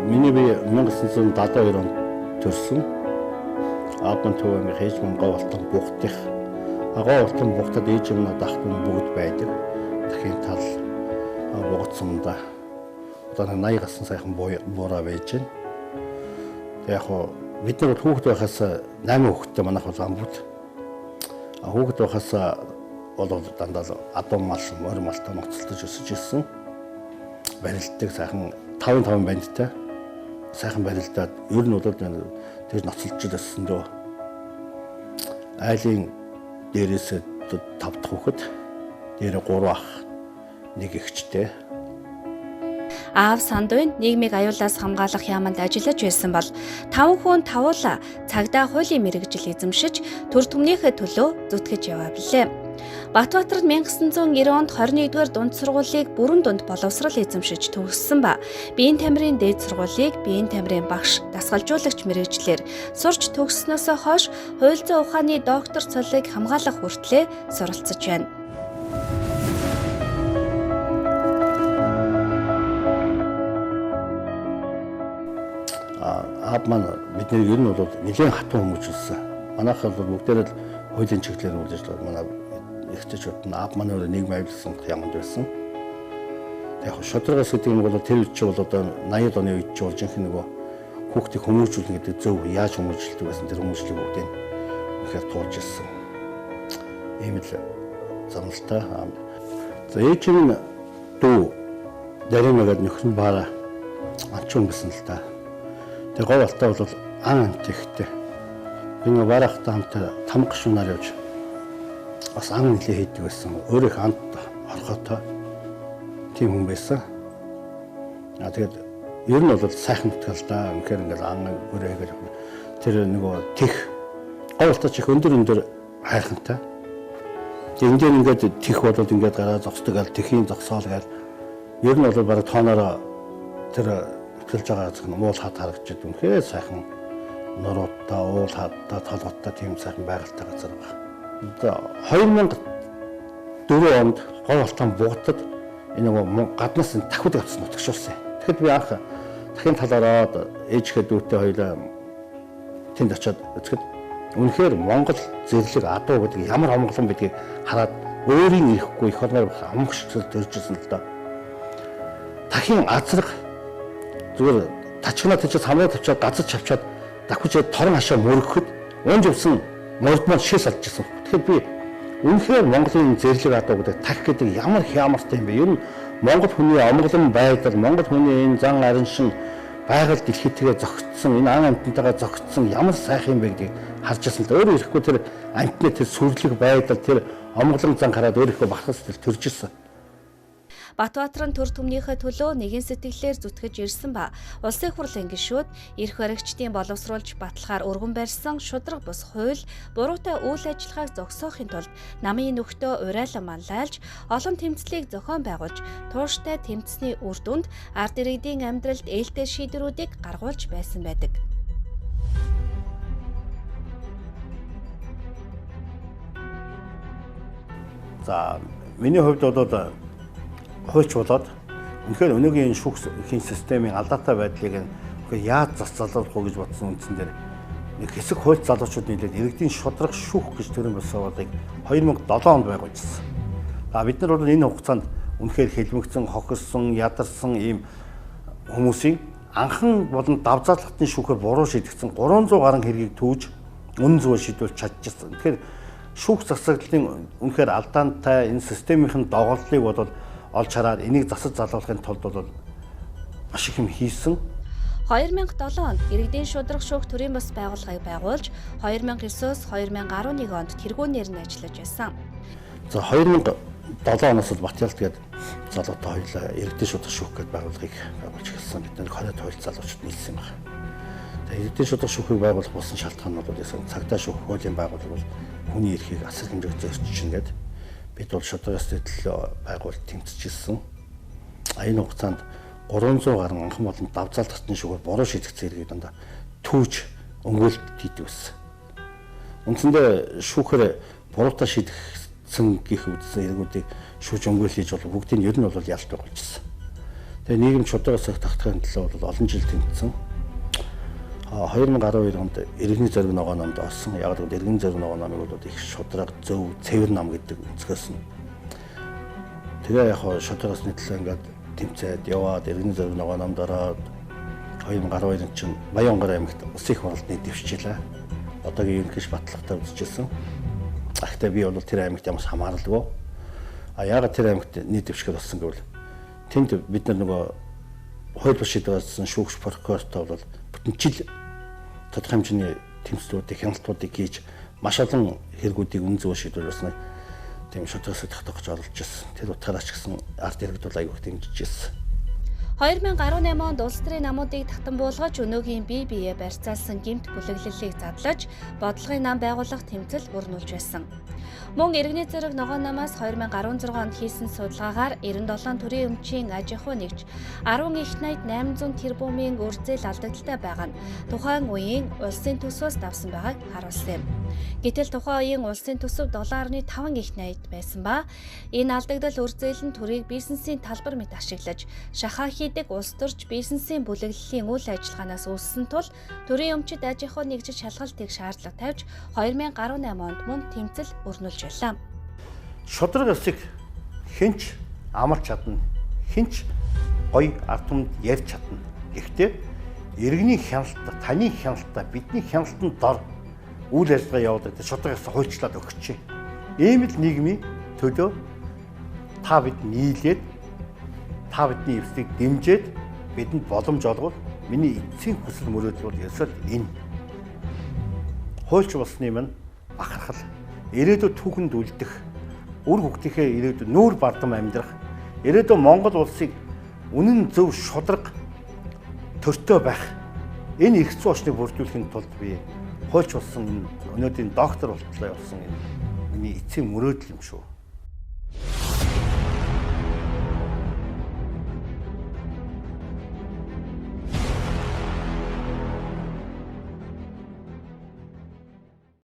миний би 1972 онд төрсөн. Аавын төв англи хийж Монголтон бухтих. Агуултан бухтад ээж юмнууд ах トゥ бүгд байдаг. Тэрхийн тал бугацсандаа одоо 80 гасан сайхан буураа байж байна. Яг хоо бид нар хүүхэд байхаас 8 хүүхэдтэй манайх бол амбууд. Хүүхэд байхаас бол дандаа адуу мал, морь малтай ноцолтож өсөж ирсэн. Барилддаг сайхан 5 бандтай. Сайхан барилдаад ер нь бол тэр ноцолж өссөн дөө. Айлын дээрээс 5 дахь хүүхэд, дээр 3 ах, 1 эгчтэй. Аав Сандуйн нийгмийг аюулаас хамгаалах яаманд ажиллаж байсан бол 5 хүн тавуулаа цагдаа хуулийн мэргэжил эзэмшиж төр түмнийхээ төлөө зүтгэж яваа билээ. Батбаатарт 1990 онд 21-р дунд сургуулийг бүрэн дунд боловсрол эзэмшиж төгссөн ба биеийн тамирын дээд сургуулийг биеийн тамирын багш дасгалжуулагч мэргэжлэр сурч төгссөнөөс хойш хууль зүйн ухааны доктор цолыг хамгаалах хүртлээр суралцж байна. Аав маань бидний ер нь бол нэлээд хатуу хүмүүс байсан. Манайх бол бүгдээрээ хуулийн чиглэлээр үйл ажиллагаа манай ихтэйчүүд нь аав маань өөрөө нийгмийн аюулсан яманд байсан. Яг шодрогоос гэдэг юм бол тэр үед чи бол одоо 80 оны үед чи бол жинхэнэ нөгөө хүүхдийг хүмүүжүүлнэ гэдэг зөв яаж хүмүүжүүлдэг байсан тэр хүмүүжлийг бүгдийг үнэхээр туулж ирсэн. Ийм л замналтай. За ээж нь дүү Даримагаад нөхөн баараа анчун гэсэн л та. Тэгээ гол алтаа бол ан антихтэй. Би нэг барахтаа хамтаа тамга шунаар явж бас ан нэлээ хийдэг байсан. Өөрөө хамт орхотой тийм хүн байсан. Тэгээд ер нь бол сайхан нутгалдаа үнэхээр ингээд ан өөрөө хийгээд тэр нөгөө тех гол алтаа чих өндөр хайрхантай. Тэгээд ингээд тех болоод ингээд гараа зогсдог ал тэхийн зогсоол гээл ер нь бол бараг тооноор тэр хэлж байгаа зөвхөн уул хат харагдчих үнэхээр сайхан нуруудтай, уул хаттай, толготтой тийм сайхан байгальтай газар байна. 2004 онд гол алтан бугатад энэ нэг гаднаас нь тахиуд авсан нутагшуулсан. Тэгэхэд би анх дахин талаараа ээжгээ дүүтэй хоёлаа тэнд очиод үзэхэд үнэхээр Монгол зэрлэг адуу гэдэг ямар амгалан гэдгийг хараад өөрийн ирэхгүй их орноор амгш төржсэн л доо. Дахин азрах зүгээр тачгнаа тийч хамраа тавчаад газар чавчаад давхиж торон хашаа мөргөхөд унж явсан мордмон шиш салжсэн. Тэгэхээр би үнэхээр Монголын зэрлэг адуу гэдэг тах гэдэг ямар хямартай юм бэ? Ер нь Монгол хүний амгалан байдал, Монгол хүний энэ зан арын шин байгаль дэлхийдээ зөгцсөн, энэ ан амтнтайгаа зөгцсөн ямар сайхан юм бэ гэдгийг харж ирсэн л өөрөө ирэхгүй тэр амтны тэр сүрлэг байдал, тэр амгалан зан хараад өөрөө бахас төрж ирсэн. Батбаатарын төр түмнийхээ төлөө нэгэн сэтгэлээр зүтгэж ирсэн ба улсын хурлын гишүүд эрх баригчдын боловсруулж баталгаар өргөн барьсан шудраг бус хууль буруутай үйл ажиллагааг зогсоохын тулд намын нөхдөө урайлан манлайлж олон тэмцлийг зохион байгуулж тууштай тэмцсний үр дүнд ард иргэдийн амьдралд ээлтэй шийдвэрүүдийг гаргуулж байсан байдаг. За миний хувьд бол хойч болоод үнэхээр өнөөгийн шүүхийн системийн алдаатай байдлыг яаж залруулах вэ гэж бодсон үндсэн дээр нэг хэсэг хууль залуучууд нийлээд иргэдийн шудраг шүүх гэж төрийн бас суулгыг 2007 онд байгуулжсэн. Бид нар бол энэ хугацаанд үнэхээр хэлмэгцэн, хохирсон, ядарсан ийм хүмүүсийн анхан болон давзаалгатын шүүхээр буруу шийдэгдсэн 300 гаруй хэргийг төвж үнэн зөв шийдвүүлж чадчихсан. Тэгэхээр шүүх засаглалын үнэхээр алдаантай энэ системийн доголдлыг бол олж хараад энийг засаж залуулахын тулд бол маш их юм хийсэн. 2007 онд иргэдийн шудраг шүүх төрийн бас байгууллагыг байгуулж 2009-оос 2011 онд тэргүүнээр нь ажиллаж байсан. За 2007 оноос бол Батялт гээд залуутай хоёлаа иргэдийн шудраг шүүх гээд байгууллагыг байгуулж эхэлсэн. Бид нэг 20 тойл залуучууд нийлсэн байна. Тэгээ иргэдийн шудраг шүүхийг байгуулах болсон шалтгаан нь бол цагдаа шүүх хуулийн байгууллага бол хүний эрхийг асар хэмжээгээр зөрчиж ингээд бид бол шудрагаас төлөө байгуулалт тэмцэжсэн. Энэ хугацаанд 300 гаруй анхан болон давзаалгалтын шүүгээр буруу шийдэгдсэн хэргийг дандаа түүж өнгөлт хийдэг байсан. Үндсэндээ шүүхээр буруутай шийдэгдсэн гих үдсэн эргүүдийг шүүж өнгөл хийж бол бүгдийг ер нь бол ялт байгуулжсэн. Тэгээ нийгэм шударгаас их тогтохын төлөө бол олон жил тэмцсэн. 2012 онд иргэний зориг ногоо намд орсон. Яг л иргэний зориг ногоо намыг бол их шудраг зөв цэвэр нам гэдэг өнцгөөс нь. Тэгээ яг шударгаас нийтлээ ингээд тэмцээд яваад иргэний зориг ногоо намд ороод 2012 онд чинь Баянгар аймагт ус их хуралдны дэвшчихлээ. Одоогийн ерөнхийш батлагтай үзчихсэн. Гэхдээ би бол тэр аймагт ямарч хамааралгүй. Яагаад тэр аймагт нийт дэвшгэл болсон гэвэл тэнд бид нар нөгөө хууль бус шийдвэрсэн шүүгч прокурортой бол бүтэнчил тодорхой хэмжээний тэмцлүүдийг хяналтуудыг хийж маш олон хэрэгүүдийг үн зөв шийдвэрлэсэн тийм шударгаас тогтоохж оролж ирсэн. Тэр утгаараас ч гэсэн ард иргэд бол аягүй дэмжиж ирсэн. 2018 онд улс төрийн намуудыг татан буулгаж өнөөгийн бие биеэ барьцаалсан гэмт бүлэглэлийг задлаж бодлогын нам байгуулах тэмцэл өрнүүлж байсан. Мөн иргэний зориг ногоо намаас 2016 онд хийсэн судалгаагаар 97 төрийн өмчийн аж ахуй нэгж 10 их найд 800 тэрбумын үрзэл алдагдaltaй байгаа нь тухайн үеийн улсын төсвөөс давсан байгааг харуулсан юм. Гэтэл тухайн үеийн улсын төсөв 7.5 их найд байсан ба энэ алдагдал үрзэл нь төрийг бизнесийн талбар мэт ашиглаж шахаа хийдэг улс төрч бизнесийн бүлэглэлийн үйл ажиллагаанаас үүссэн тул төрийн өмчит аж ахуй нэгжид шалгалтыг шаардлага тавьж 2018 онд мөн тэмцэл өрнүүлж байлаа. Шудраг ёсыг хинч амарч чадна, хинч гоё ард түмэнд ярьж чадна. Гэхдээ иргэний хяналтаа, таны хяналтаа, бидний хяналтанд дор үйл ажиллагаа явуулдаг шудраг ёсоо хуульчлаад өгч. Ийм л нийгмийн төлөө та бид нийлээд та бидний эвсийг дэмжиж бидэнд боломж олгол миний эцсийн хүсэл мөрөөдөл бол ёсол энэ. Хуульч болсны минь бахархал, ирээдүйд түүхэнд үлдэх, үр хөвгтийнхээ ирээдүйд нүүр бардам амьдрах, ирээдүйд Монгол улсыг үнэн зөв шудраг төртөө байх. Энэ эрх зүйн очныг бүрдүүлэхийн тулд би хуульч болсон өнөөдрийн доктор болтлоо явсан энэ миний эцсийн мөрөөдөл юм шүү.